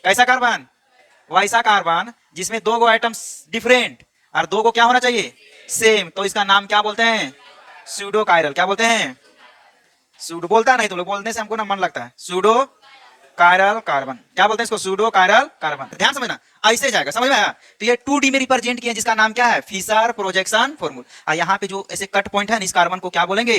कैसा कार्बन? वैसा कार्बन जिसमें दो गो आइटम्स डिफरेंट और दो को क्या होना चाहिए? सेम। तो इसका नाम क्या बोलते हैं? Pseudo chiral. क्या बोलते हैं? सूडो बोलता नहीं, तुम लोग बोलने से हमको ना मन लगता है। Pseudo chiral carbon. क्या बोलते हैं इसको? Pseudo chiral carbon. ध्यान समझना, ऐसे जाएगा, समझ में आया? तो ये 2D में रिप्रेजेंट किया जिसका नाम क्या है? Fischer projection formula. और यहाँ पे जो ऐसे कट पॉइंट है इस कार्बन को क्या बोलेंगे?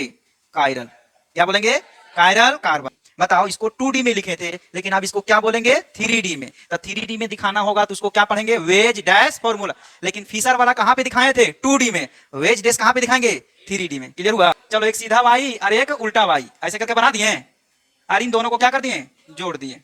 कायरल। क्या बोलेंगे? Chiral carbon. बताओ, इसको 2D में लिखे थे लेकिन अब इसको क्या बोलेंगे? 3D में। तो 3D में दिखाना होगा तो उसको क्या पढ़ेंगे? Veg dash formula. लेकिन फिशर वाला कहां पे दिखाए थे? 2D में। वेज डैश कहां पे दिखाएंगे? 3D में। क्लियर हुआ? चलो, एक सीधा वाई और एक उल्टा वाई ऐसे करके बना दिए और इन दोनों को क्या कर दिए? जोड़ दिए।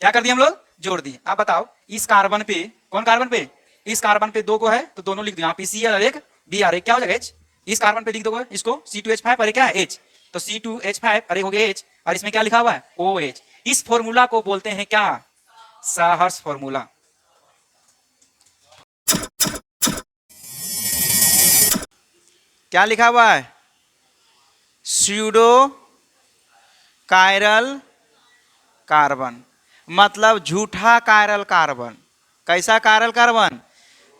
क्या कर दिए हम लोग? जोड़ दिए। अब बताओ, इस कार्बन पे, कौन कार्बन पे? इस कार्बन पे दो को है तो दोनों लिख दो। यहाँ पे सी और एक बी और एक क्या हो जाएगा? एच। इस कार्बन पे लिख दो इसको C2H5 और एक क्या है? एच। तो C2H5 और एक हो गया एच और इसमें क्या लिखा हुआ है? OH। इस फॉर्मूला को बोलते हैं क्या? साहर्स फॉर्मूला। क्या लिखा हुआ है? स्यूडो कायरल कार्बन, मतलब झूठा कायरल कार्बन। कैसा कायरल कार्बन?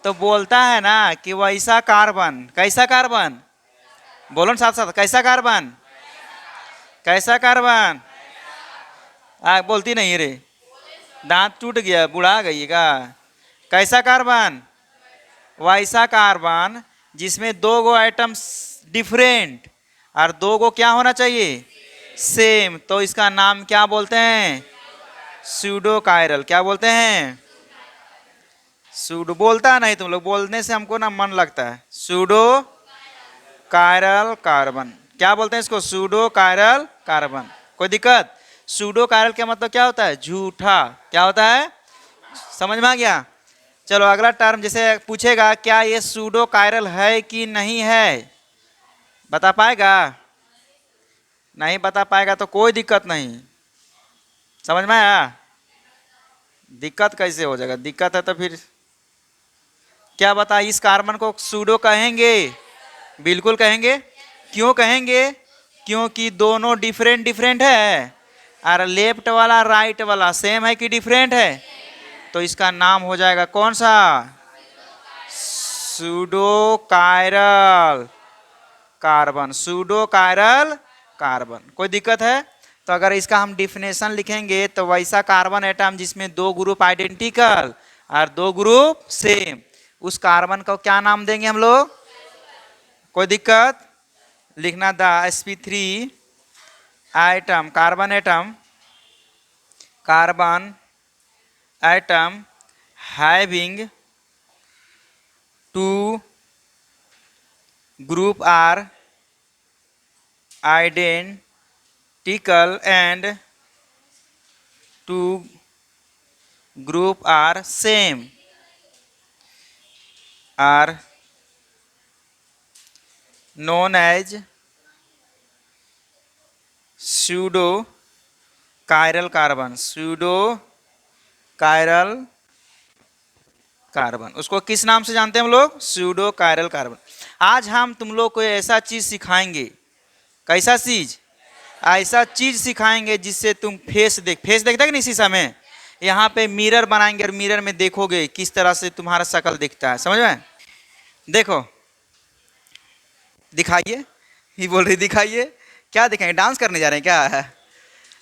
तो बोलता है ना कि वैसा कार्बन। कैसा कार्बन? बोलो ना साथ साथ, कैसा कार्बन? कैसा कार्बन? बोलती नहीं रे, दांत टूट गया, बुढ़ा गई का? कैसा कार्बन? वैसा कार्बन जिसमें दो गो आइटम्स डिफरेंट और दो गो क्या होना चाहिए? सेम। तो इसका नाम क्या बोलते हैं? Pseudo chiral. क्या बोलते हैं? सूडो बोलता नहीं, तुम लोग बोलने से हमको ना मन लगता है। Pseudo chiral carbon. क्या बोलते हैं इसको? Pseudo chiral carbon. कोई दिक्कत? सूडो कायरल का मतलब क्या होता है? झूठा। क्या होता है? समझ में आ गया? चलो, अगला टर्म जैसे पूछेगा क्या ये सूडो कायरल है कि नहीं है, बता पाएगा? नहीं बता पाएगा तो कोई दिक्कत नहीं। समझ में आया? दिक्कत कैसे हो जाएगा? दिक्कत है तो फिर क्या बता, इस कार्बन को सूडो कहेंगे? बिल्कुल कहेंगे। क्यों कहेंगे? क्योंकि दोनों डिफरेंट डिफरेंट है और लेफ्ट वाला राइट वाला सेम है कि डिफरेंट है। तो इसका नाम हो जाएगा कौन सा? Pseudo chiral carbon. Pseudo chiral carbon. कोई दिक्कत है? तो अगर इसका हम डिफिनेशन लिखेंगे तो वैसा कार्बन एटम जिसमें दो ग्रुप आइडेंटिकल और दो ग्रुप सेम, उस कार्बन को क्या नाम देंगे हम लोग? कोई दिक्कत? लिखना the sp3 item, carbon atom, carbon atom having two group are identical and two group are same are known as pseudo chiral carbon। pseudo chiral carbon, उसको किस नाम से जानते हैं हम लोग? Pseudo chiral carbon. आज हम तुम लोग को ऐसा चीज सिखाएंगे। कैसा चीज? ऐसा चीज सिखाएंगे जिससे तुम फेस देखता है कि नहीं शीशा में? यहाँ पे मिरर बनाएंगे और मिरर में देखोगे किस तरह से तुम्हारा शक्ल दिखता है। समझ में? देखो, दिखाइए। ही बोल रही दिखाइए। क्या दिखाएंगे? डांस करने जा रहे हैं क्या है?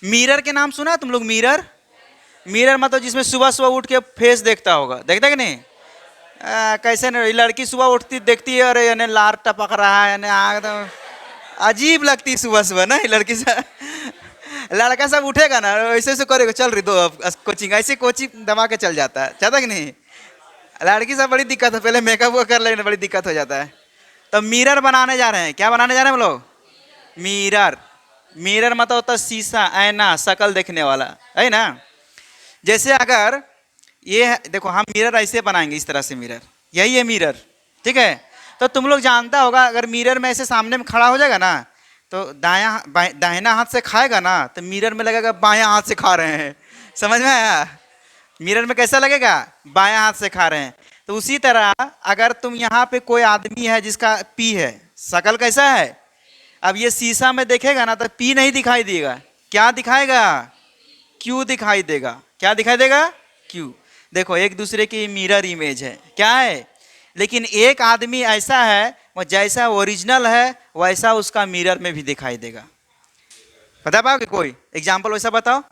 मिरर के नाम सुना तुम लोग? मिरर, मिरर मतलब जिसमें सुबह सुबह उठ के फेस देखता होगा। देखता है कि नहीं? कैसे नहीं, लड़की सुबह उठती देखती है और यानी लार टपक रहा है, यानी आग अजीब लगती सुबह सुबह ना लड़की से। लड़का सब उठेगा ना ऐसे ऐसे करेगा, चल रही दो कोचिंग, ऐसे कोचिंग दबा के चल जाता है। चाहता कि नहीं? लड़की सब बड़ी दिक्कत है, पहले मेकअप वो कर लेने बड़ी दिक्कत हो जाता है। तो मिरर बनाने जा रहे हैं। क्या बनाने जा रहे हैं हम लोग? मिरर। मिरर मतलब होता है शीशा, आईना, शक्ल देखने वाला, है ना? जैसे अगर ये देखो, हम मिरर ऐसे बनाएंगे, इस तरह से मिरर, यही है मिरर, ठीक है? तो तुम लोग जानता होगा अगर मिरर में ऐसे सामने में खड़ा हो जाएगा ना तो दाहिना हाथ से खाएगा ना तो मिरर में लगेगा बायां हाथ से खा रहे हैं। समझ में आया? मिरर में कैसा लगेगा? बायां हाथ से खा रहे हैं। तो उसी तरह अगर तुम यहाँ पे कोई आदमी है जिसका पी है, शक्ल कैसा है? अब ये शीशा में देखेगा ना तो पी नहीं दिखाई देगा। क्या दिखाएगा? क्यू दिखाई देगा। क्या दिखाई देगा? क्यू। देखो एक दूसरे की मिरर इमेज है, क्या है, लेकिन एक आदमी ऐसा है वो जैसा ओरिजिनल है वैसा उसका मिरर में भी दिखाई देगा। बता पाओगे कोई एग्जाम्पल वैसा बताओ?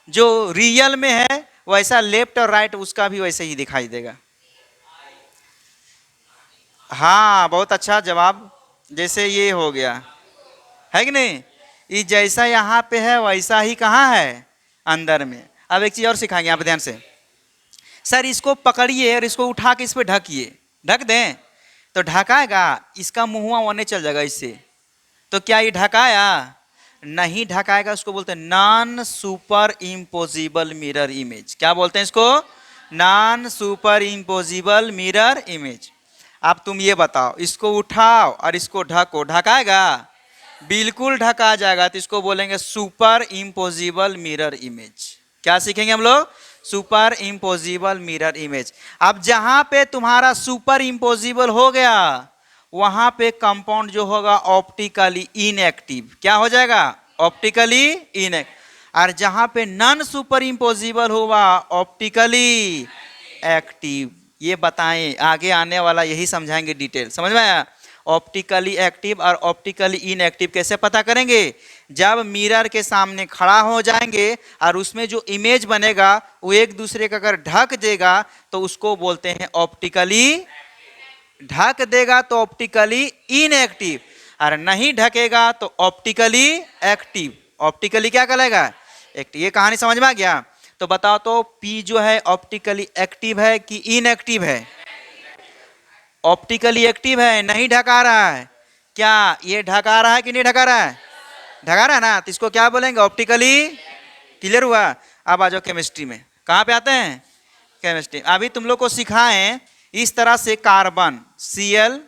जो रियल में है वैसा लेफ्ट और राइट उसका भी वैसे ही दिखाई देगा। हाँ बहुत अच्छा जवाब। जैसे ये हो गया है कि नहीं, ये जैसा यहाँ पे है वैसा ही कहाँ है? अंदर में। अब एक चीज और सिखाएंगे यहाँ पे ध्यान से। सर इसको पकड़िए और इसको उठा के इस पे ढकिए, ढक दें तो ढकाएगा, इसका मुंह होने चल जाएगा इससे। तो क्या ये ढकाया? नहीं ढकाएगा। उसको बोलते हैं non super imposable mirror image. क्या बोलते हैं इसको? Non super imposable mirror image. अब तुम ये बताओ, इसको उठाओ और इसको ढको, ढकाएगा? बिल्कुल ढका जाएगा। तो इसको बोलेंगे सुपर इम्पोजिबल मिरर इमेज। क्या सीखेंगे हम लोग? Super imposable mirror image. अब जहां पे तुम्हारा सुपर इम्पोजिबल हो गया वहां पे कंपाउंड जो होगा ऑप्टिकली इनएक्टिव। क्या हो जाएगा? Optically inactive. और जहां पे नॉन सुपर इम्पोजिबल होगा ऑप्टिकली एक्टिव। ये बताएं, आगे आने वाला यही समझाएंगे डिटेल। समझ में आया? ऑप्टिकली एक्टिव और ऑप्टिकली इनएक्टिव कैसे पता करेंगे? जब मिरर के सामने खड़ा हो जाएंगे और उसमें जो इमेज बनेगा वो एक दूसरे का अगर ढक देगा तो उसको बोलते हैं ऑप्टिकली, ढक देगा तो ऑप्टिकली इनएक्टिव, और नहीं ढकेगा तो ऑप्टिकली एक्टिव। ऑप्टिकली क्या कहलाएगा? एक्टिव। ये कहानी समझ में आ गया? तो बताओ तो पी जो है ऑप्टिकली एक्टिव है कि इनएक्टिव है? ऑप्टिकली एक्टिव है, नहीं ढका रहा है। क्या ये ढका रहा है कि नहीं ढका रहा है? ढका रहा है ना, तो इसको क्या बोलेंगे? ऑप्टिकली। क्लियर हुआ? अब आ जाओ केमिस्ट्री में। कहाँ पे आते हैं? केमिस्ट्री। अभी तुम लोग को सिखाएं इस तरह से कार्बन Cl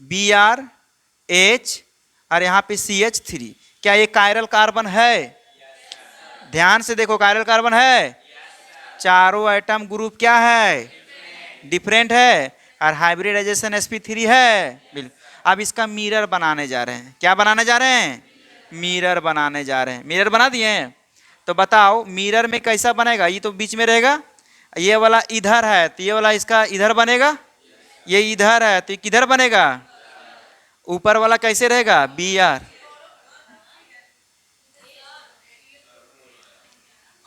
Br H और यहाँ पे CH3। क्या ये कायरल कार्बन है? ध्यान से देखो, कायरल कार्बन है। चारों एटम ग्रुप क्या है? डिफरेंट है। और हाइब्रिडाइजेशन sp3 है। बिल्कुल। अब इसका मिरर बनाने जा रहे हैं। क्या बनाने जा रहे हैं? मिरर बनाने जा रहे हैं। मिरर बना दिए हैं। तो बताओ मिरर में कैसा बनेगा? ये तो बीच में रहेगा, ये वाला इधर है तो ये वाला इसका इधर बनेगा, ये इधर है तो किधर बनेगा? ऊपर वाला कैसे रहेगा? Br।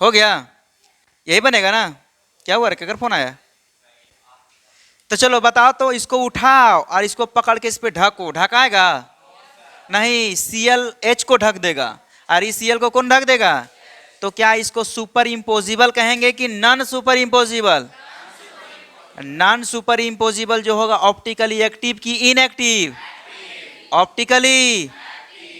हो गया? यही बनेगा ना? क्या हुआ? अगर फोन आया तो चलो बताओ तो, इसको उठाओ और इसको पकड़ के इस पे ढको, ढकाएगा? नहीं, ClH को ढक देगा। और इस Cl को कौन ढक देगा? तो क्या इसको सुपर इम्पोजिबल कहेंगे कि non super imposable? Non super imposable जो होगा ऑप्टिकली एक्टिव की इनएक्टिव? ऑप्टिकली।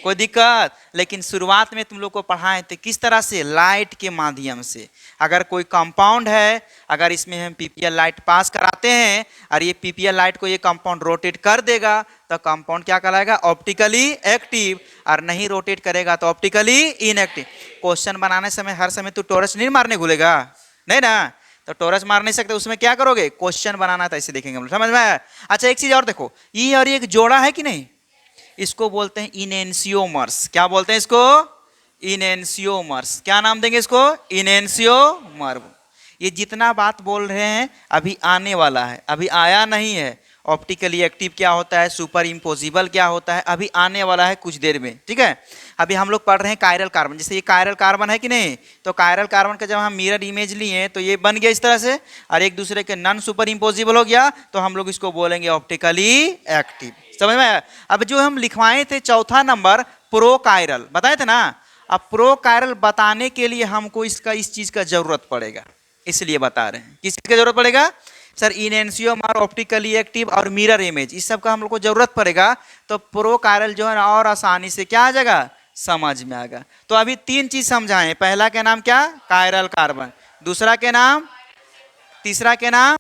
कोई दिक्कत? लेकिन शुरुआत में तुम लोग को पढ़ाएं थे किस तरह से? लाइट के माध्यम से। अगर कोई कंपाउंड है, अगर इसमें हम पीपीएल लाइट पास कराते हैं और ये पीपीएल लाइट को ये कंपाउंड रोटेट कर देगा तो कंपाउंड क्या कहलाएगा? Optically active. और नहीं रोटेट करेगा तो ऑप्टिकली इनएक्टिव। क्वेश्चन बनाने समय हर समय तू टॉरच नहीं मारने भूलेगा, नहीं ना? तो टॉरच मार नहीं सकते, उसमें क्या करोगे? क्वेश्चन बनाना तो ऐसे देखेंगे हम लोग। समझ में आया? अच्छा एक चीज और देखो, ये और ये एक जोड़ा है कि नहीं? इसको बोलते हैं इनेंसियोमर्स। क्या बोलते हैं इसको? इनेंसियोमर्स। क्या नाम देंगे इसको? इनेंसियोमर। ये जितना बात बोल रहे हैं अभी आने वाला है, अभी आया नहीं है। ऑप्टिकली एक्टिव क्या होता है, सुपर इम्पोजिबल क्या होता है, अभी आने वाला है कुछ देर में। ठीक है, अभी हम लोग पढ़ रहे हैं कायरल कार्बन। जैसे ये कायरल कार्बन है कि नहीं, तो कायरल कार्बन का जब हम मिरर इमेज लिए तो ये बन गया इस तरह से, और एक दूसरे के नॉन सुपर इम्पोजिबल हो गया, तो हम लोग इसको बोलेंगे ऑप्टिकली एक्टिव। समझ में आया? अब जो हम लिखवाए थे चौथा नंबर प्रो कायरल बताए थे ना, अब प्रो कायरल बताने के लिए हमको इस चीज का जरूरत पड़ेगा, इसलिए बता रहे हैं। किस चीज का जरूरत पड़ेगा? सर इनेंसियोमर, ऑप्टिकली एक्टिव और मिरर इमेज, इस सब का हम लोग को जरूरत पड़ेगा। तो प्रो कायरल जो है और आसानी से क्या आ जाएगा? समझ में आएगा। तो अभी तीन चीज समझाएं। पहला के नाम क्या? Chiral carbon. दूसरा के नाम, तीसरा के नाम,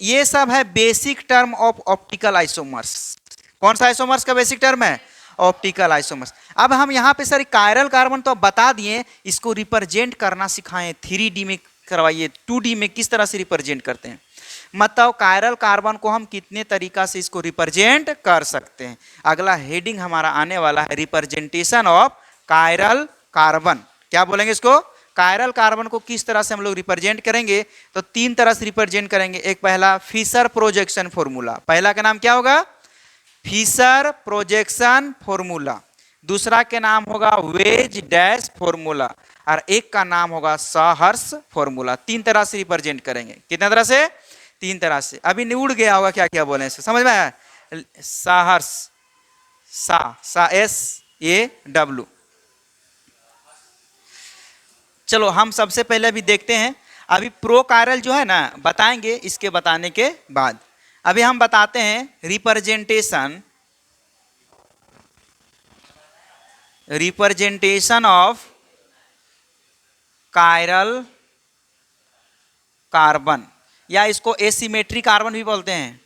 ये सब है basic term of optical isomers. कौन सा आइसोमर्स का बेसिक टर्म है? Optical isomers. अब हम यहाँ पे सर कायरल कार्बन तो बता दिए, इसको रिप्रेजेंट करना सिखाएं। 3D में करवाइए, 2D में किस तरह से रिप्रेजेंट करते हैं। मतलब कायरल कार्बन को हम कितने तरीका से इसको रिप्रेजेंट कर सकते हैं। अगला हेडिंग हमारा आने वाला है रिप्रेजेंटेशन ऑफ कायरल कार्बन। क्या बोलेंगे इसको? कायरल कार्बन को किस तरह से हम लोग रिप्रेजेंट करेंगे, तो 3 तरह से रिप्रेजेंट करेंगे। एक पहला फिशर प्रोजेक्शन फॉर्मूला, पहला का नाम क्या होगा, फिशर प्रोजेक्शन फॉर्मूला। दूसरा के नाम होगा वेज डैश फॉर्मूला, और एक का नाम होगा साहर्स फॉर्मूला। 3 तरह से रिप्रेजेंट करेंगे। कितने तरह से, 3 तरह से। अभी उड़ गया होगा क्या क्या बोले, समझ में आया, साहर्स, सा SAW। चलो हम सबसे पहले अभी देखते हैं, अभी प्रोकायरल जो है ना बताएंगे इसके बताने के बाद। अभी हम बताते हैं रिप्रेजेंटेशन ऑफ कायरल कार्बन, या इसको एसिमेट्रिक कार्बन भी बोलते हैं,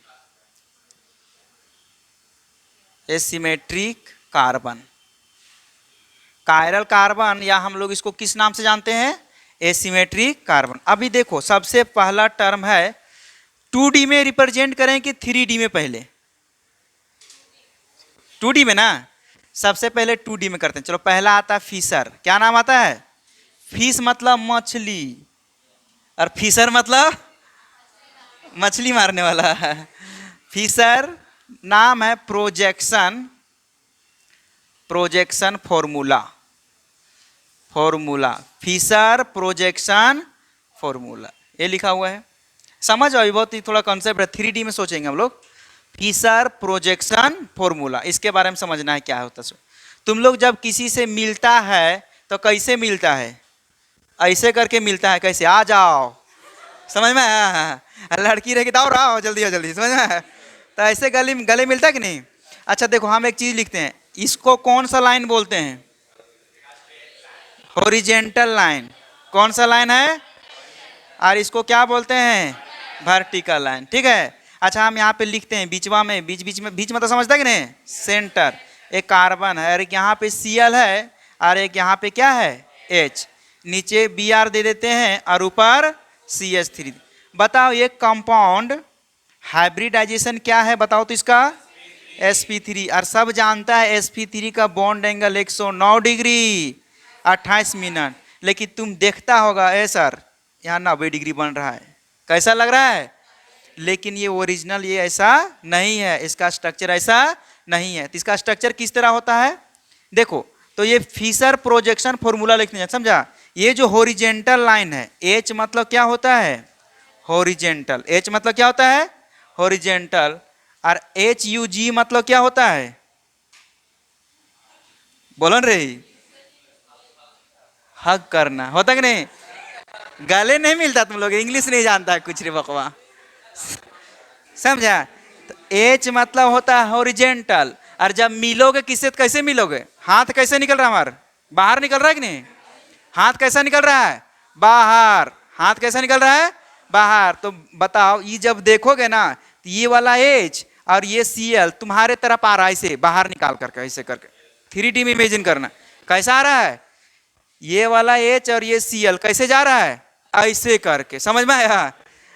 एसिमेट्रिक कार्बन। कायरल कार्बन, या हम लोग इसको किस नाम से जानते हैं, एसिमेट्रिक कार्बन। अभी देखो सबसे पहला टर्म है, 2D में रिप्रेजेंट करें कि 3D में, पहले 2D में ना, सबसे पहले 2D में करते हैं। चलो पहला आता है फिशर, क्या नाम आता है, फिश मतलब मछली, और फिशर मतलब मछली मारने वाला। फिशर नाम है projection formula, Fischer projection formula, ये लिखा हुआ है। समझ आओ, बहुत ही थोड़ा कॉन्सेप्ट है, 3D में सोचेंगे हम लोग। फिशर प्रोजेक्शन फॉर्मूला, इसके बारे में समझना है क्या होता है। तुम लोग जब किसी से मिलता है तो कैसे मिलता है, ऐसे करके मिलता है, कैसे, आ जाओ, समझ में आया, लड़की रहेगी तो आओ जल्दी आओ जल्दी, समझ में आया, तो ऐसे गले मिलता है कि नहीं। अच्छा देखो हम एक चीज लिखते हैं, इसको कौन सा लाइन बोलते हैं, हॉरिजेंटल लाइन। कौन सा लाइन है, और इसको क्या बोलते हैं, वर्टिकल लाइन, ठीक है। अच्छा हम यहाँ पे लिखते हैं बीचवा में, बीच मतलब समझता है कि नहीं, सेंटर, एक कार्बन है, और एक यहाँ पे Cl है, और एक यहाँ पे क्या है, H, नीचे Br दे देते हैं, और ऊपर CH3। बताओ ये कंपाउंड हाइब्रिडाइजेशन क्या है, बताओ तो इसका, sp3, और सब जानता है sp3 का बॉन्ड एंगल 109 डिग्री 28 मिनट। लेकिन तुम देखता होगा, ए सर यहाँ 90 डिग्री बन रहा है, कैसा लग रहा है, लेकिन ये ओरिजिनल ये ऐसा नहीं है, इसका स्ट्रक्चर ऐसा नहीं है। तो इसका स्ट्रक्चर किस तरह होता है, देखो, तो ये फिशर प्रोजेक्शन फॉर्मूला लिखते हैं, समझा। ये जो हॉरिजेंटल लाइन है, H मतलब क्या होता है, हॉरिजेंटल, H मतलब क्या होता है, हॉरिजेंटल, और HUG मतलब क्या होता है, बोलन रही, हग करना, होता कि नहीं, गले नहीं मिलता, तुम लोग इंग्लिश नहीं जानता है कुछ रे बकवा, समझा। तो H मतलब होता है हॉरिजेंटल, और जब मिलोगे किससे, कैसे मिलोगे, हाथ कैसे निकल रहा है, हमारा बाहर निकल रहा है कि नहीं, हाथ कैसा निकल रहा है, बाहर, हाथ कैसा निकल रहा है, बाहर। तो बताओ ये जब देखोगे ना, तो ये वाला H और ये Cl तुम्हारे तरफ आ रहा है, ऐसे बाहर निकाल करके, ऐसे करके 3D में इमेजिन करना, कैसा आ रहा है, ये वाला H और ये Cl कैसे जा रहा है, ऐसे करके, समझ में आया।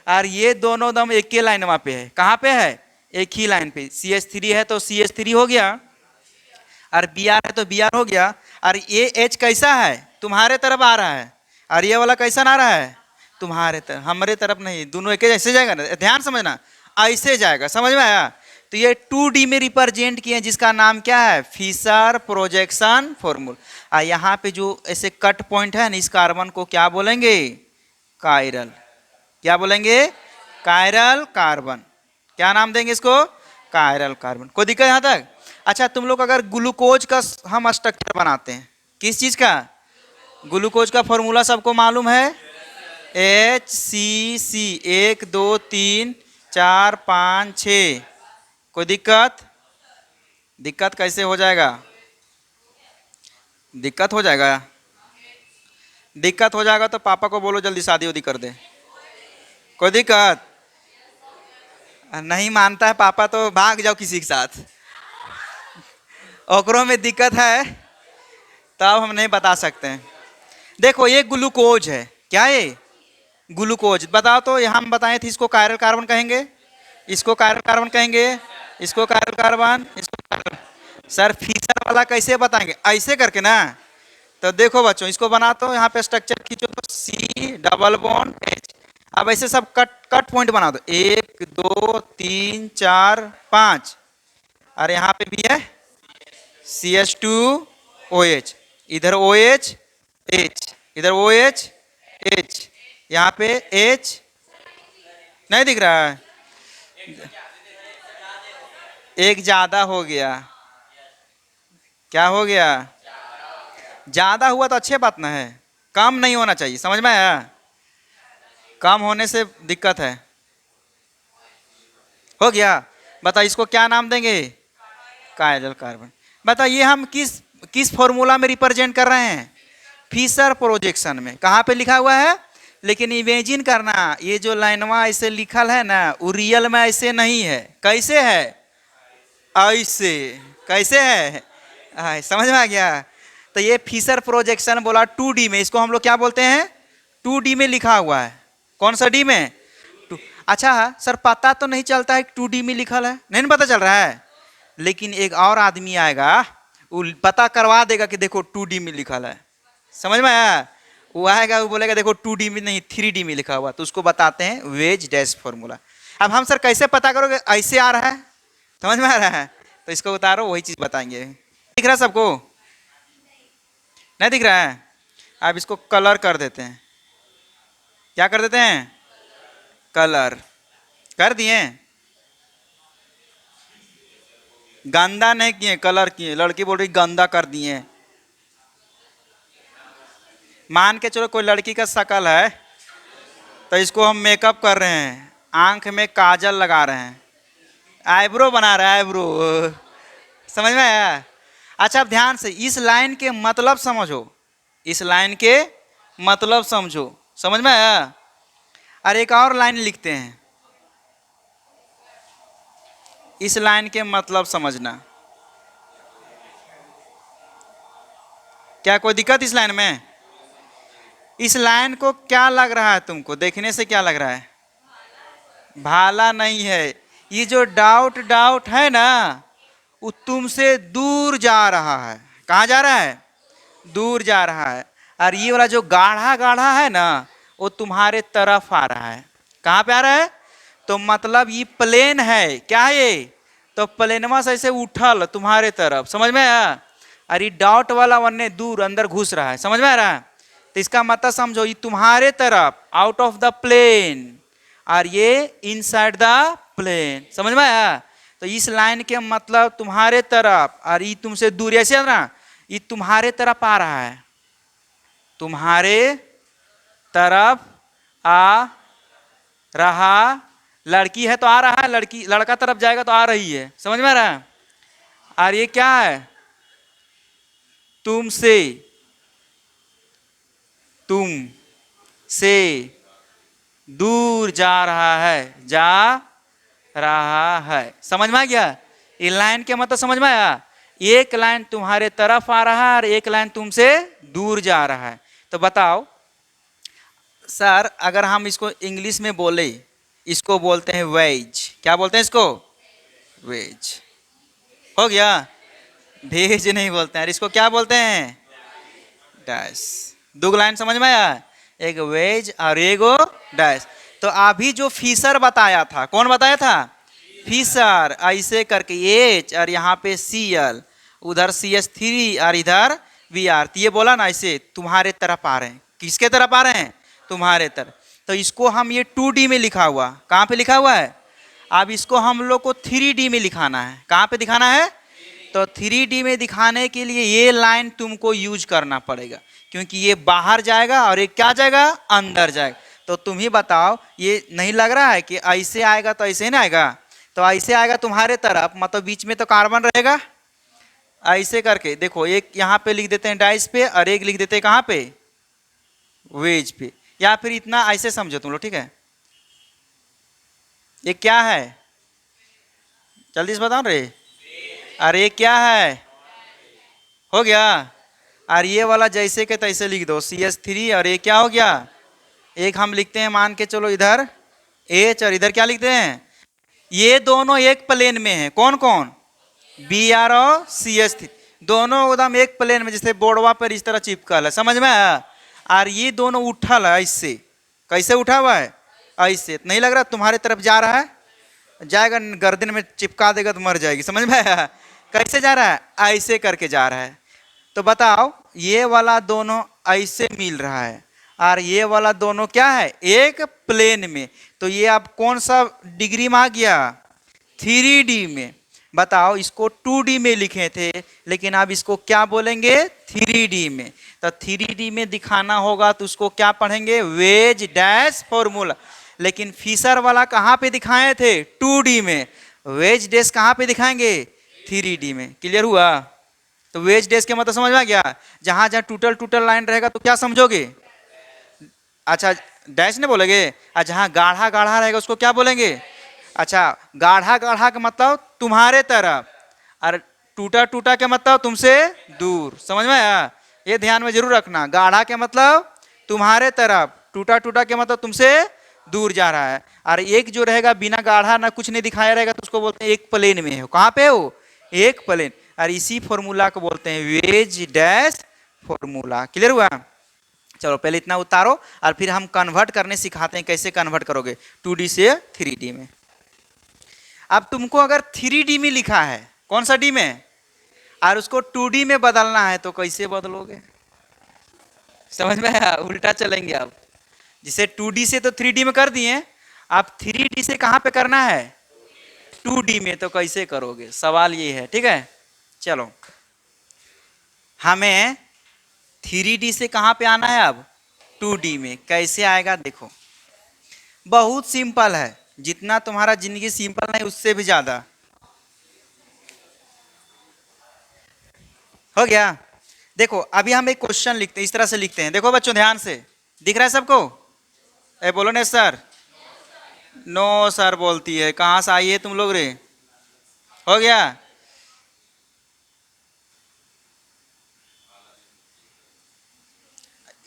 और ये दोनों दम एक ही लाइन वहां पे है, कहाँ पे है, एक ही लाइन पे, CH3 है तो CH3 हो गया, और Br है तो Br हो गया, और ये H कैसा है, तुम्हारे तरफ आ रहा है, और ये वाला कैसा आ रहा है, तुम्हारे तरफ, हमारे तरफ नहीं, दोनों एक ऐसे जाएगा ना, ध्यान समझना, ऐसे जाएगा, समझ में आया। तो ये 2D में रिप्रेजेंट किए, जिसका नाम क्या है, फिशर प्रोजेक्शन फॉर्मूला। यहाँ पे जो ऐसे कट पॉइंट है ना, इस कार्बन को क्या बोलेंगे, कायरल, क्या बोलेंगे, कायरल कार्बन, क्या नाम देंगे इसको, कायरल कार्बन। कोई दिक्कत यहाँ तक। अच्छा तुम लोग अगर ग्लूकोज का हम स्ट्रक्चर बनाते हैं, किस चीज का, ग्लूकोज का फॉर्मूला सबको मालूम है, HCC, 1 2 3 4 5 6। कोई दिक्कत कैसे हो जाएगा, दिक्कत हो जाएगा तो पापा को बोलो जल्दी शादी उदी कर दे। कोई दिक्कत नहीं मानता है पापा तो भाग जाओ किसी के साथ, ओकरों में दिक्कत है तब हम नहीं बता सकते हैं। देखो ये ग्लूकोज है, क्या है ग्लूकोज, बताओ तो, यहाँ हम बताए थे इसको कायरल कार्बन कहेंगे, इसको कायरल कार्बन कहेंगे, इसको कायरल कार्बन, इसको कायरल। सर फिशर वाला कैसे बताएंगे, ऐसे करके ना, तो देखो बच्चों, इसको बनाते हो, यहाँ पे स्ट्रक्चर खींचो तो सी डबल बॉन्ड एच। अब ऐसे सब कट कट पॉइंट बना दो, 1 2 3 4 5। और यहाँ पे भी है CH2OH, इधर OH H, इधर OH H, यहाँ पे H नहीं दिख रहा है, एक ज्यादा हो गया। क्या हो गया? ज्यादा हुआ तो अच्छी बात ना है, कम नहीं होना चाहिए, समझ में आया? कम होने से दिक्कत है। हो गया? बता इसको क्या नाम देंगे? Chiral carbon. बता ये हम किस किस फॉर्मूला में रिप्रेजेंट कर रहे हैं? फिशर प्रोजेक्शन में। कहाँ पे लिखा हुआ है? लेकिन इमेजिन करना, ये जो लाइनवा ऐसे लिखल है ना, वो रियल में ऐसे नहीं है। कैसे है? ऐसे। कैसे है? समझ में आ गया? तो ये फिशर प्रोजेक्शन बोला 2D में, इसको हम लोग क्या बोलते हैं? 2D में लिखा हुआ है। कौन सा डी में? अच्छा सर, पता तो नहीं चलता है 2D में लिखल है, नहीं पता चल रहा है, लेकिन एक और आदमी आएगा, वो पता करवा देगा कि देखो 2D में लिखल है। समझ में आया? वो आएगा, वो बोलेगा देखो 2D में नहीं 3D में लिखा हुआ, तो उसको बताते हैं वेज डैश फॉर्मूला। अब हम सर कैसे पता करोगे? ऐसे आ रहा है, समझ में आ रहा है, तो इसको उतारो, वही चीज बताएंगे। दिख रहा है सबको? नहीं दिख रहा है? अब इसको कलर कर देते हैं। क्या कर देते हैं? कलर कर दिए। गंदा नहीं किए, कलर किए। लड़की बोल रही गंदा कर दिए। मान के चलो कोई लड़की का शकल है, तो इसको हम मेकअप कर रहे हैं, आंख में काजल लगा रहे हैं, आईब्रो बना रहे हैं, आईब्रो। समझ में आया? अच्छा अब ध्यान से इस लाइन के मतलब समझो, इस लाइन के मतलब समझो। समझ में आया? और एक और लाइन लिखते हैं, इस लाइन के मतलब समझना। क्या कोई दिक्कत इस लाइन में? इस लाइन को क्या लग रहा है तुमको? देखने से क्या लग रहा है? भाला नहीं है। ये जो डाउट डाउट है ना, वो तुमसे दूर जा रहा है। कहाँ जा रहा है? दूर जा रहा है। और ये वाला जो गाढ़ा गाढ़ा है ना, वो तुम्हारे तरफ आ रहा है। कहाँ पे आ रहा है? तो मतलब ये प्लेन है। क्या है ये? तो प्लेनवा से ऐसे उठल तुम्हारे तरफ। समझ में आया? और ये डॉट वाला वन्ने दूर अंदर घुस रहा है। समझ में आ रहा है? तो इसका मतलब समझो, ये तुम्हारे तरफ, आउट ऑफ द प्लेन, और ये इनसाइड द प्लेन। समझ में आया? तो इस लाइन के मतलब तुम्हारे तरफ, और ये तुमसे दूर। ऐसे ना, ये तुम्हारे तरफ आ रहा है, तुम्हारे तरफ आ रहा। लड़की है तो आ रहा है, लड़की लड़का तरफ जाएगा तो आ रही है। समझ में आ रहा है? और ये क्या है? तुमसे, तुम से दूर जा रहा है, जा रहा है। समझ में आ गया? ये लाइन के मतलब समझ में आया? एक लाइन तुम्हारे तरफ आ रहा है और एक लाइन तुमसे दूर जा रहा है। तो बताओ सर, अगर हम इसको इंग्लिश में बोले, इसको बोलते हैं वेज। क्या बोलते हैं इसको? वेज। हो गया? भेज नहीं बोलते हैं। इसको क्या बोलते हैं? डैश। दो लाइन समझ में आया? एक वेज और एगो डैश। तो अभी जो फिशर बताया था, कौन बताया था? फिशर। ऐसे करके एच और यहाँ पे Cl, उधर CH3 और इधर Br। ये बोला ना, ऐसे तुम्हारे तरफ आ रहे हैं। किसके तरफ आ रहे हैं? तुम्हारे तरफ। तो इसको हम ये 2D में लिखा हुआ, कहाँ पे लिखा हुआ है? अब इसको हम लोग को 3D में लिखाना है। कहाँ पे दिखाना है? तो 3D में दिखाने के लिए ये लाइन तुमको यूज करना पड़ेगा, क्योंकि ये बाहर जाएगा और ये क्या जाएगा? अंदर जाएगा। तो तुम ही बताओ, ये नहीं लग रहा है कि ऐसे आएगा तो ऐसे नहीं आएगा? तो ऐसे आएगा तुम्हारे तरफ, मतलब बीच में तो कार्बन रहेगा। ऐसे करके देखो, एक यहाँ पे लिख देते हैं डाइस पे, और एक लिख देते हैं कहाँ पे? वेज पे। या फिर इतना ऐसे समझो तुम लोग, ठीक है? ये क्या है? जल्दी से बताओ रे। अरे ये क्या है? हो गया? और ये वाला जैसे के तैसे लिख दो, CH3, और ये क्या हो गया? एक हम लिखते हैं, मान के चलो इधर H, और इधर क्या लिखते हैं? ये दोनों एक प्लेन में है। कौन कौन? Br और CH3। दोनों एकदम एक प्लेन में, जैसे बोर्डवा पर इस तरह चिपकल है, समझ में आया? और ये दोनों उठल है ऐसे, कैसे उठा हुआ है? ऐसे। नहीं लग रहा तुम्हारे तरफ जा रहा है? जाएगा, गर्दन में चिपका देगा तो मर जाएगी, समझ में आया? कैसे जा रहा है? ऐसे करके जा रहा है। तो बताओ, ये वाला दोनों ऐसे मिल रहा है और ये वाला दोनों क्या है? एक प्लेन में। तो ये अब कौन सा डिग्री में आ गया? 3D में। बताओ, इसको 2D में लिखे थे, लेकिन अब इसको क्या बोलेंगे? 3D में। तो 3D में दिखाना होगा तो उसको क्या पढ़ेंगे? Veg dash formula. लेकिन फिशर वाला कहाँ पे दिखाए थे? 2D में। वेज डैश कहाँ पे दिखाएंगे? 3D में। क्लियर हुआ? तो वेज डैश के मतलब समझ में आ गया? जहां जहां टूटल टूटल लाइन रहेगा तो क्या समझोगे? अच्छा, डैश नहीं बोलेंगे। और जहां गाढ़ा गाढ़ा रहेगा उसको क्या बोलेंगे? अच्छा, गाढ़ा गाढ़ा का मतलब तुम्हारे तरफ, और टूटा टूटा के मतलब तुमसे दूर। समझ में आया? ये ध्यान में जरूर रखना। गाढ़ा के मतलब तुम्हारे तरफ, टूटा टूटा के मतलब तुमसे दूर जा रहा है। और एक जो रहेगा बिना गाढ़ा ना कुछ नहीं दिखाया रहेगा तो उसको बोलते हैं एक प्लेन में हो। कहाँ पे हो? एक प्लेन। और इसी फॉर्मूला को बोलते हैं वेज डैश फॉर्मूला। क्लियर हुआ? चलो पहले इतना उतारो और फिर हम कन्वर्ट करने सिखाते हैं, कैसे कन्वर्ट करोगे 2D से 3D में। अब तुमको अगर 3D में लिखा है, कौन सा डी में, और उसको 2D में बदलना है तो कैसे बदलोगे? समझ में आया? उल्टा चलेंगे अब। जिसे 2D से तो 3D में कर दिए, अब 3D से कहां पे करना है? 2D में। तो कैसे करोगे, सवाल ये है। ठीक है, चलो हमें 3D से कहां पे आना है अब? 2D में। कैसे आएगा देखो, बहुत सिंपल है। जितना तुम्हारा जिंदगी सिंपल नहीं उससे भी ज्यादा। हो गया? देखो अभी हम एक क्वेश्चन लिखते हैं, इस तरह से लिखते हैं। देखो बच्चों ध्यान से, दिख रहा है सबको? ए बोलो ने सर। नो सर बोलती है, कहां से आई है तुम लोग रे? हो गया?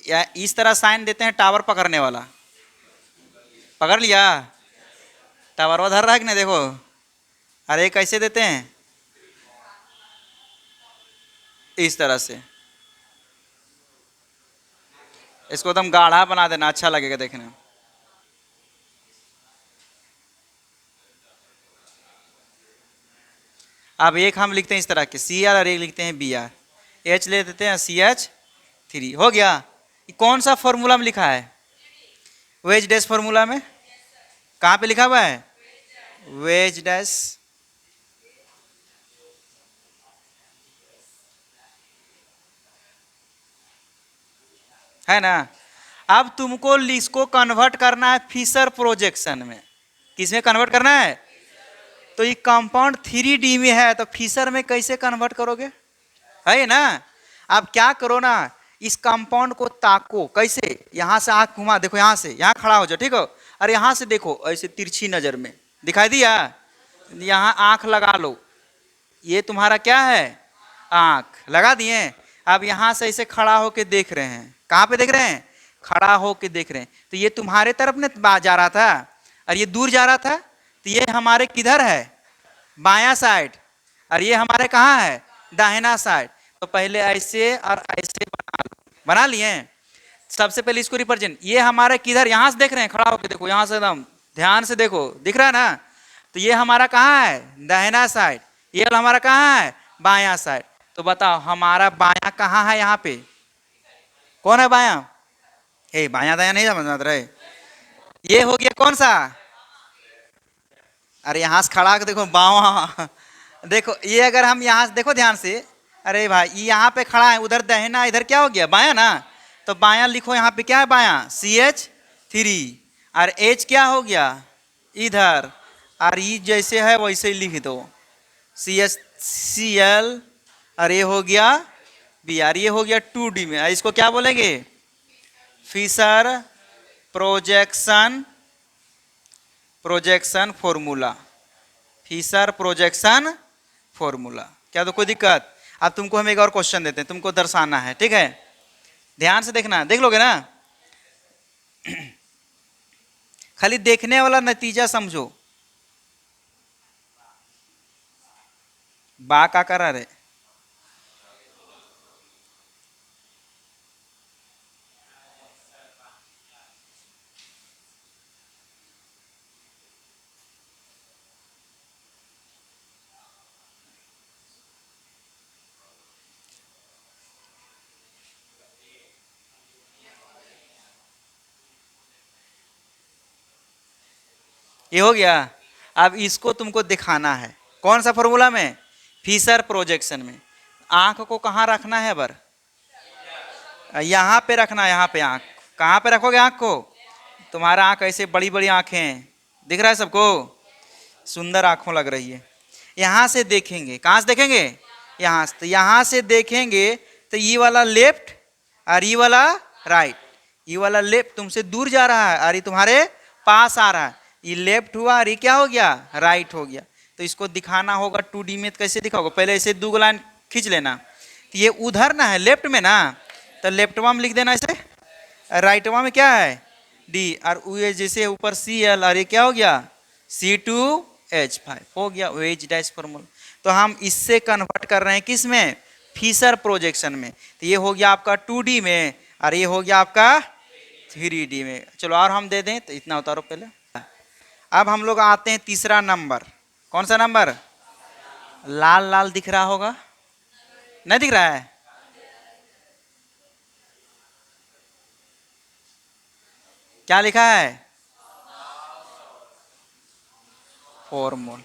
या इस तरह साइन देते हैं टावर पकड़ने वाला। पकड़ लिया? टावर धर रहा है कि नहीं? देखो, अरे कैसे देते हैं? इस तरह से। इसको एकदम गाढ़ा बना देना, अच्छा लगेगा देखने में। अब एक हम लिखते हैं इस तरह के CR और एक लिखते हैं BR। H ले देते हैं CH3। हो गया? कौन सा फॉर्मूला में लिखा है? वेज डैश फॉर्मूला में। कहाँ पे लिखा हुआ है? Veg dash. है ना? अब तुमको इसको कन्वर्ट करना है फिशर प्रोजेक्शन में। किसमें कन्वर्ट करना है? तो ये कंपाउंड 3D में है, तो फिशर में कैसे कन्वर्ट करोगे? है ना? अब क्या करो ना, इस कंपाउंड को ताको। कैसे? यहां से आंख घुमा, देखो यहां से, यहां खड़ा हो जाओ, ठीक हो? और यहां से देखो ऐसे तिरछी नजर में, दिखाई दिया? यहां आंख लगा लो। ये तुम्हारा क्या है? आंख लगा दिए। अब यहां से ऐसे खड़ा होके देख रहे हैं। कहां पे देख रहे हैं? खड़ा होके देख रहे हैं। तो ये तुम्हारे तरफ ने जा रहा था और ये दूर जा रहा था। तो ये हमारे किधर है? बायां साइड। और ये हमारे कहाँ है? दाहिना साइड। तो पहले ऐसे और ऐसे बना लिए। सबसे पहले इसको रिप्रेजेंट, ये हमारे किधर? यहां से देख रहे हैं, खड़ा होके देखो, यहां से एकदम ध्यान से देखो, दिख रहा है ना? तो ये हमारा कहाँ है? दाहिना साइड। ये हमारा कहाँ है? बायां साइड। तो बताओ हमारा बायां कहाँ है? यहाँ पे कौन है बायां? बायां दायां नहीं समझ रहे? ये हो गया कौन सा? अरे यहाँ से खड़ा के देखो, बावा। देखो ये अगर हम यहाँ से देखो ध्यान से, अरे भाई ये यहाँ पे खड़ा है, उधर दाहिना, इधर क्या हो गया? बायां ना। तो बायां लिखो, यहाँ पे क्या है? बायां CH3। और H क्या हो गया? इधर। और ई जैसे है वैसे ही लिख दो, CHCl। और ये हो गया BR। ये हो गया 2D में। इसको क्या बोलेंगे? Fischer projection formula. Fischer projection formula. क्या तो कोई दिक्कत? अब तुमको हम एक और क्वेश्चन देते हैं, तुमको दर्शाना है, ठीक है? ध्यान से देखना, देख लोगे ना? खाली देखने वाला नतीजा समझो। बा का कर रहे? ये हो गया। अब इसको तुमको दिखाना है कौन सा फॉर्मूला में, फिशर प्रोजेक्शन में। आंख को कहाँ रखना है बर, यहाँ पे रखना है, यहाँ पे आंख। कहाँ पे रखोगे आंख को, तुम्हारा आंख ऐसे बड़ी बड़ी आंखें हैं, दिख रहा है सबको, सुंदर आंखों लग रही है। यहाँ से देखेंगे, कहाँ से देखेंगे, यहाँ से। तो यहाँ से देखेंगे तो ये वाला लेफ्ट और ये वाला राइट। ये वाला लेफ्ट तुमसे दूर जा रहा है और ये तुम्हारे पास आ रहा है। ये लेफ्ट हुआ और ये क्या हो गया, राइट हो गया। तो इसको दिखाना होगा 2D में। तो कैसे दिखाओगे, पहले ऐसे दो लाइन खींच लेना। तो ये उधर ना है, लेफ्ट में ना, तो लेफ्टवा में लिख देना ऐसे, राइटवा में क्या है डी, और ये जैसे ऊपर Cl और ये क्या हो गया C2H5 हो गया, OH डैश फॉर्मूला। तो हम इससे कन्वर्ट कर रहे हैं किस में, फिशर प्रोजेक्शन में। तो ये हो गया आपका 2D में और ये हो गया आपका 3D में। चलो और हम दे दें, तो इतना उतारो पहले। अब हम लोग आते हैं तीसरा नंबर। कौन सा नंबर, लाल लाल दिख रहा होगा, नहीं दिख रहा है, क्या लिखा है, फॉर्मूल।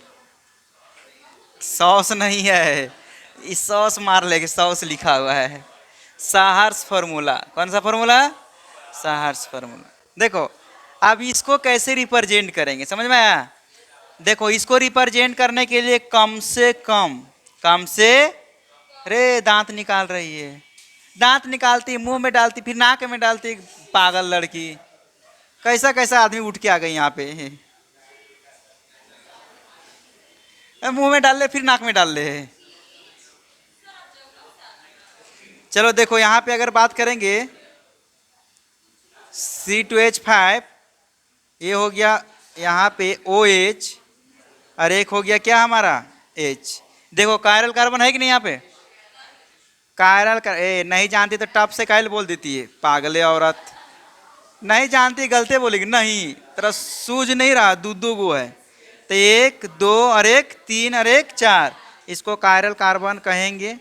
सॉस नहीं है, इस सॉस मार लेके, सॉस लिखा हुआ है, साहर्स फॉर्मूला। कौन सा फॉर्मूला, साहर्स फॉर्मूला। देखो अब इसको कैसे रिप्रेजेंट करेंगे, समझ में आया। देखो इसको रिप्रेजेंट करने के लिए कम से कम, कम से, रे दांत निकाल रही है, दांत निकालती मुंह में डालती फिर नाक में डालती, पागल लड़की। कैसा कैसा आदमी उठ के आ गई यहाँ पे, मुंह में डाल ले फिर नाक में डाल ले। चलो देखो यहाँ पे अगर बात करेंगे C2H5, ये हो गया यहाँ पे OH और एक हो गया क्या हमारा H। देखो कायरल कार्बन है कि नहीं यहाँ पे, कायरल कर नहीं जानती तो टप से कायल बोल देती है, पागले औरत। नहीं जानती गलते बोलेगी, नहीं तेरा सूझ नहीं रहा, दो गो है। तो 1 2 और 1 3 और 1 4, इसको कायरल कार्बन कहेंगे।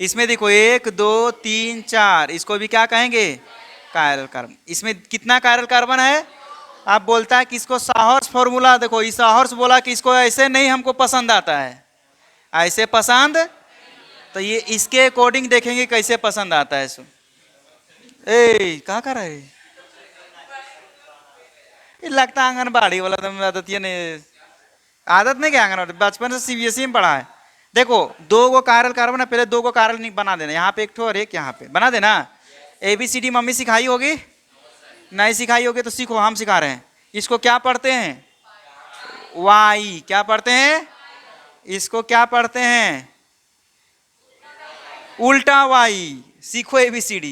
इसमें देखो 1 2 3 4, इसको भी क्या कहेंगे, कायरल कार्बन। इसमें कितना कायरल कार्बन है, आप बोलता है कि इसको साहर्स फॉर्मूला। देखो इस साहर्स बोला कि इसको ऐसे नहीं हमको पसंद आता है, ऐसे पसंद, तो ये इसके अकॉर्डिंग देखेंगे कैसे पसंद आता है। सो क्या कर रहे, ये लगता है आंगनबाड़ी वाला, तुम आदत ये नहीं, आदत नहीं क्या आंगनबाड़ी, बचपन से CBSE में पढ़ा है। देखो 2 गो कायरल कार्बन है, पहले 2 गो कायरल बना देना, यहाँ पे एक ठो और एक यहाँ पे बना देना। ABCD मम्मी सिखाई होगी, नहीं सिखाई होगी तो सीखो, हम सिखा रहे हैं। इसको क्या पढ़ते हैं, Y। क्या पढ़ते हैं, इसको क्या पढ़ते हैं, उल्टा Y। सीखो ABCD।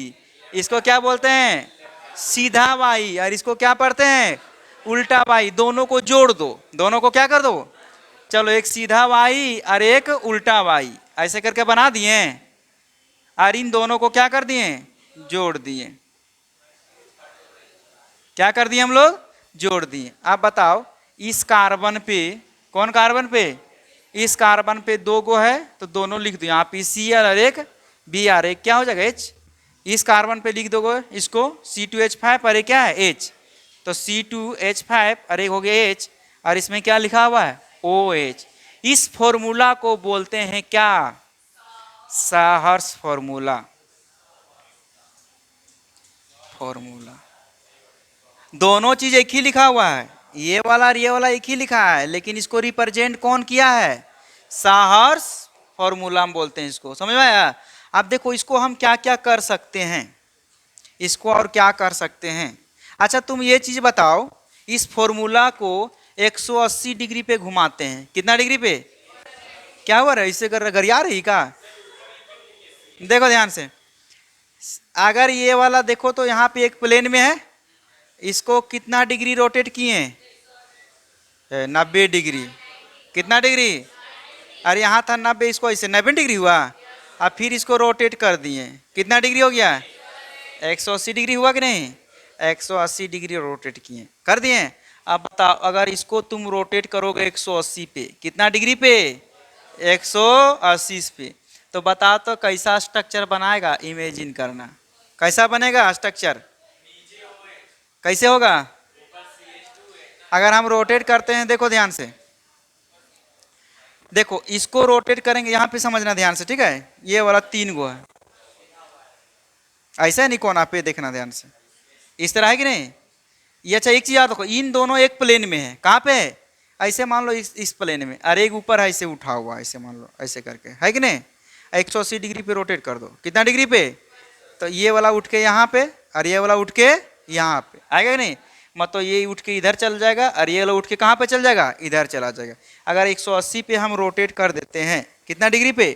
इसको क्या बोलते हैं, सीधा Y। और इसको क्या पढ़ते हैं, उल्टा Y। दोनों को जोड़ दो, दोनों को क्या कर दो, चलो एक सीधा Y और एक उल्टा Y, ऐसे करके बना दिए और इन दोनों को क्या कर दिए, जोड़ दिए। क्या कर दिए हम लोग, जोड़ दिए। अब बताओ इस कार्बन पे, कौन कार्बन पे, इस कार्बन पे 2 गो है तो दोनों लिख दो, यहाँ पे Cl और एक Br, एक क्या हो जाएगा H। इस कार्बन पे लिख दोगे इसको C2H5 और एक क्या है H, तो C2H5 और एक हो गया H और इसमें क्या लिखा हुआ है OH। इस फॉर्मूला को बोलते हैं क्या, साहर्स फॉर्मूला। फॉर्मूला दोनों चीज एक ही लिखा हुआ है, ये वाला और ये वाला एक ही लिखा है, लेकिन इसको रिप्रेजेंट कौन किया है, साहर्स फॉर्मूला हम बोलते हैं इसको, समझ में आया। अब देखो इसको हम क्या क्या कर सकते हैं, इसको और क्या कर सकते हैं। अच्छा तुम ये चीज बताओ, इस फॉर्मूला को 180 डिग्री पे घुमाते हैं, कितना डिग्री पे, क्या हुआ रहा इससे कर गरिया रही का, देखो ध्यान से। अगर ये वाला देखो तो यहाँ पे एक प्लेन में है, इसको कितना डिग्री रोटेट किए, 90 डिग्री। कितना डिग्री, अरे यहाँ था 90, इसको ऐसे 90 डिग्री हुआ, अब फिर इसको रोटेट कर दिए, कितना डिग्री हो गया, 180 डिग्री हुआ कि नहीं, 180 डिग्री रोटेट किए, कर दिए। अब बताओ अगर इसको तुम रोटेट करोगे 180 पे, कितना डिग्री पे, 180 पे, तो बताओ तो कैसा स्ट्रक्चर बनाएगा, इमेजिन करना कैसा बनेगा स्ट्रक्चर, कैसे होगा, अगर हम रोटेट करते हैं, देखो ध्यान से, देखो इसको रोटेट करेंगे, यहां पे समझना ध्यान से, ठीक है। ये वाला 3 गो है, ऐसा नहीं कोना पे देखना ध्यान से, इस तरह है कि नहीं। ये अच्छा एक चीज याद रखो, इन दोनों एक प्लेन में है, कहाँ पे है, ऐसे मान लो इस प्लेन में, और एक ऊपर है ऐसे उठा हुआ, ऐसे मान लो ऐसे करके, है कि नहीं। 180 डिग्री पे रोटेट कर दो, कितना डिग्री पे, तो ये वाला उठ के यहाँ पे, और ये वाला उठ के यहाँ पे आएगा कि नहीं। मतलब ये उठ के इधर चल जाएगा, और ये वाला उठ के कहाँ पे चल जाएगा, इधर चला जाएगा। अगर 180 पे हम रोटेट कर देते हैं, कितना डिग्री पे,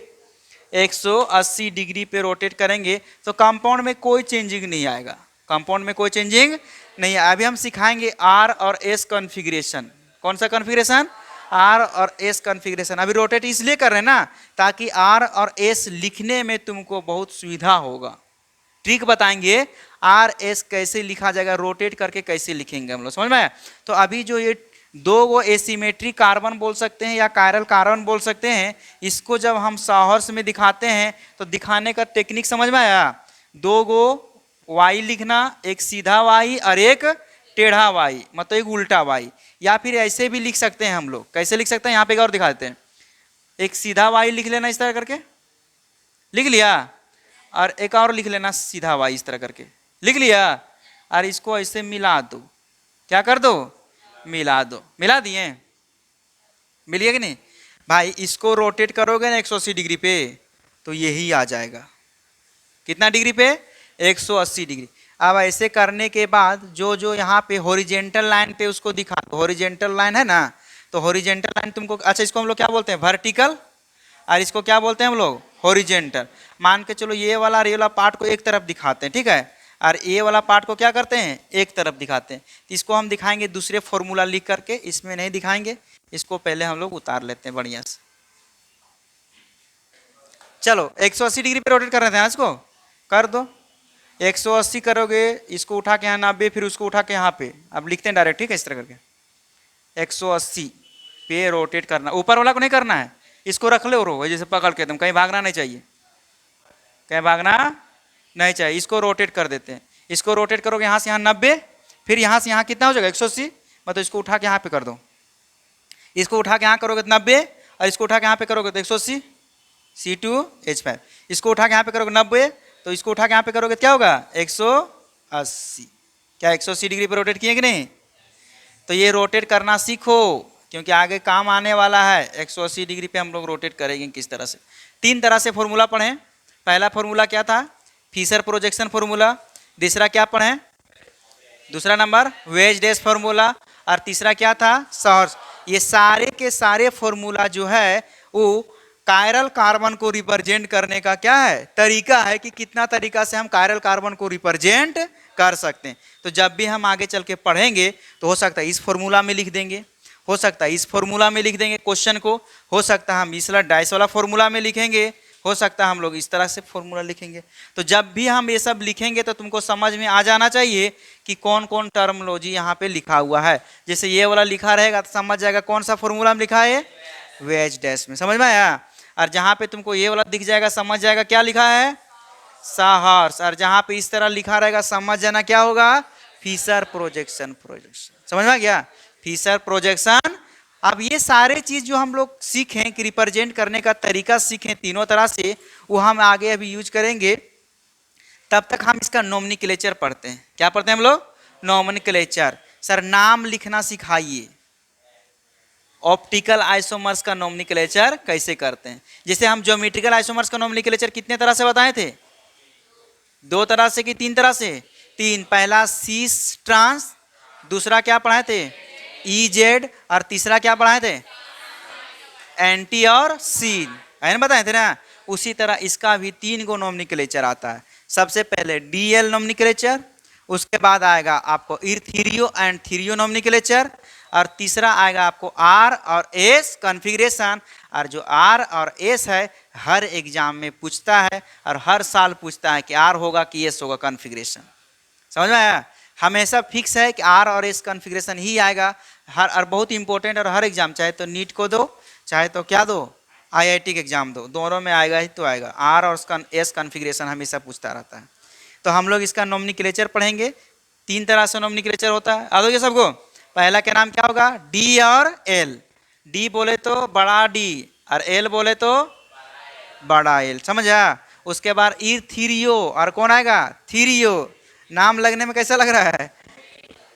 180 डिग्री पे रोटेट करेंगे, तो कंपाउंड में कोई चेंजिंग नहीं आएगा, कंपाउंड में कोई चेंजिंग नहीं है। अभी हम सिखाएंगे आर और एस कॉन्फ़िगरेशन। कौन सा कॉन्फ़िगरेशन, आर और एस कॉन्फ़िगरेशन। अभी रोटेट इसलिए कर रहे हैं ना, ताकि आर और एस लिखने में तुमको बहुत सुविधा होगा। ट्रिक बताएंगे आर एस कैसे लिखा जाएगा, रोटेट करके कैसे लिखेंगे हम लोग, समझ में आया। तो अभी जो ये 2 गो एसिमेट्रिक कार्बन बोल सकते हैं या कायरल कार्बन बोल सकते हैं, इसको जब हम साहर्स में दिखाते हैं तो दिखाने का टेक्निक समझ में आया। 2 गो वाई लिखना, एक सीधा वाई और एक टेढ़ा वाई, मतलब एक उल्टा वाई। या फिर ऐसे भी लिख सकते हैं हम लोग, कैसे लिख सकते हैं, यहाँ पे और दिखा देते हैं। एक सीधा वाई लिख लेना इस तरह करके, लिख लिया, और एक और लिख लेना सीधा वाई इस तरह करके, लिख लिया, और इसको ऐसे मिला दो, क्या कर दो, मिला दो, मिला दिए, मिलिए कि नहीं भाई। इसको रोटेट करोगे ना 180 डिग्री पे, तो यही आ जाएगा, कितना डिग्री पे, 180 डिग्री। अब ऐसे करने के बाद जो जो यहाँ पे हॉरिजेंटल लाइन पे उसको दिखा, हॉरिजेंटल लाइन है ना, तो हॉरिजेंटल लाइन तुमको, अच्छा इसको हम लोग क्या बोलते हैं, वर्टिकल, और इसको क्या बोलते हैं हम लोग, हॉरिजेंटल। मान के चलो ये वाला और ये वाला पार्ट को एक तरफ दिखाते हैं, ठीक है, और ये वाला पार्ट को क्या करते हैं, एक तरफ दिखाते हैं। तो इसको हम दिखाएंगे दूसरे फॉर्मूला लिख करके, इसमें नहीं दिखाएंगे, इसको पहले हम लोग उतार लेते हैं बढ़िया से। चलो 180 डिग्री पे रोटेट कर रहे थे, इसको कर दो, 180 करोगे, इसको उठा के यहाँ 90, फिर उसको उठा के यहाँ पे, अब लिखते हैं डायरेक्ट, ठीक है, इस तरह करके 180 पे रोटेट करना, ऊपर वाला को नहीं करना है, इसको रख लो रो जैसे पकड़ के, तुम कहीं भागना नहीं चाहिए, कहीं भागना नहीं चाहिए। इसको रोटेट कर देते हैं, इसको रोटेट करोगे यहाँ से यहाँ 90, फिर यहाँ से यहाँ कितना हो जाएगा 180, मतलब इसको उठा के यहाँ पे कर दो, इसको उठा के यहाँ करोगे तो 90, और इसको उठा के यहाँ पे करोगे तो 180, C2H5, इसको उठा के यहाँ पे करोगे 90, तो इसको उठा के यहाँ पे करोगे क्या होगा 180। क्या 180 डिग्री पे रोटेट किए कि नहीं। तो ये रोटेट करना सीखो, क्योंकि आगे काम आने वाला है। 180 डिग्री पे हम लोग रोटेट करेंगे किस तरह से। 3 तरह से फॉर्मूला पढ़ें। पहला फॉर्मूला क्या था, फिशर प्रोजेक्शन फॉर्मूला। दूसरा क्या पढ़ें, दूसरा नंबर वेज डैश फॉर्मूला। और तीसरा क्या था, सहर्स। ये सारे के सारे फॉर्मूला जो है वो कायरल कार्बन को रिप्रेजेंट करने का क्या है, तरीका है, कि कितना तरीका से हम कायरल कार्बन को रिप्रेजेंट कर सकते हैं। तो जब भी हम आगे चल के पढ़ेंगे तो हो सकता है इस फॉर्मूला में लिख देंगे, हो सकता है इस फॉर्मूला में लिख देंगे क्वेश्चन को, हो सकता है हम इस वाला डाइस वाला फॉर्मूला में लिखेंगे, हो सकता है हम लोग इस तरह से फॉर्मूला लिखेंगे। तो जब भी हम ये सब लिखेंगे तो तुमको समझ में आ जाना चाहिए कि कौन कौन टर्मोलॉजी यहाँ पे लिखा हुआ है। जैसे ये वाला लिखा रहेगा तो समझ जाएगा कौन सा फॉर्मूला में लिखा है, वेज डैश में, समझ में आया। और जहाँ पे तुमको ये वाला दिख जाएगा समझ जाएगा क्या लिखा है, साहर्स। और जहाँ पे इस तरह लिखा रहेगा समझ जाना क्या होगा, फिशर प्रोजेक्शन। समझ में आ गया, फिशर प्रोजेक्शन। अब ये सारे चीज जो हम लोग सीखें कि रिप्रेजेंट करने का तरीका सीखें तीनों तरह से, वो हम आगे अभी यूज करेंगे। तब तक हम इसका नोमेनक्लेचर पढ़ते हैं। क्या पढ़ते हैं हम लोग, नोमेनक्लेचर। सर नाम लिखना सिखाइए, ऑप्टिकल आइसोमर्स का नोमेनक्लेचर कैसे करते हैं। जैसे हम ज्योमेट्रिकल आइसोमर्स का नोमेनक्लेचर कितने तरह से बताए थे, 2 तरह से कि 3 तरह से, 3। पहला सीस ट्रांस, दूसरा क्या पढ़ाए थे, EZ, और तीसरा क्या पढ़ाए थे, एंटी और सीन, है ना, बताए थे ना। उसी तरह इसका भी 3 गो नोमेनक्लेचर आता है। सबसे पहले DL नोमेनक्लेचर, उसके बाद आएगा आपको इर्थीरियो एंड थीरियो नोमेनक्लेचर, और तीसरा आएगा आपको R और S कॉन्फ़िगरेशन। और जो R और S है हर एग्जाम में पूछता है, और हर साल पूछता है कि R होगा कि S होगा कॉन्फ़िगरेशन। समझ में आया, हमेशा फिक्स है कि R और S कॉन्फ़िगरेशन ही आएगा हर, और बहुत इंपॉर्टेंट। और हर एग्जाम, चाहे तो नीट को दो, चाहे तो क्या दो, IIT के एग्जाम दो, दोनों में आएगा ही तो आएगा। R और S कॉन्फ़िगरेशन हमेशा पूछता रहता है। तो हम लोग इसका नोमेनक्लेचर पढ़ेंगे। 3 तरह से नोमेनक्लेचर होता है, आ जाओगे सबको। पहला के नाम क्या होगा? डी और एल। डी बोले तो बड़ा डी और एल बोले तो बड़ा एल, समझा? उसके बाद इर्थीरियो, और कौन आएगा? थीरियो। नाम लगने में कैसा लग रहा है?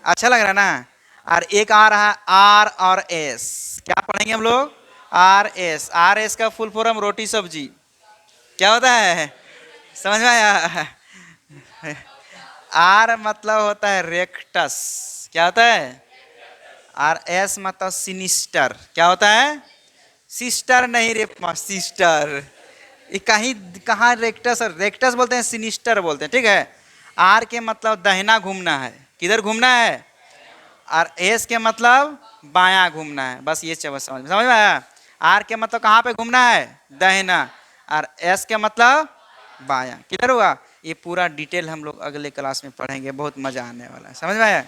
अच्छा लग रहा है ना? और एक आ रहा है आर और एस। क्या पढ़ेंगे हम लोग? R S. आर एस का फुल फॉर्म रोटी सब्जी। क्या होता है? समझ में आया? आर मतलब होता है रेक्टस। क्या होता है? और एस मतलब सिनिस्टर। क्या होता है? सिस्टर नहीं रे, सिस्टर। ये कहीं कहाँ रेक्टस, रेक्टस बोलते हैं, सिनिस्टर बोलते हैं, ठीक है। आर के मतलब दहिना घूमना है। किधर घूमना है? और एस के मतलब बायां घूमना है। बस ये समझ में आया? आर के मतलब कहाँ पे घूमना है? दहिना। और एस के मतलब बायां। किधर हुआ? ये पूरा डिटेल हम लोग अगले क्लास में पढ़ेंगे, बहुत मजा आने वाला है। समझ में आया?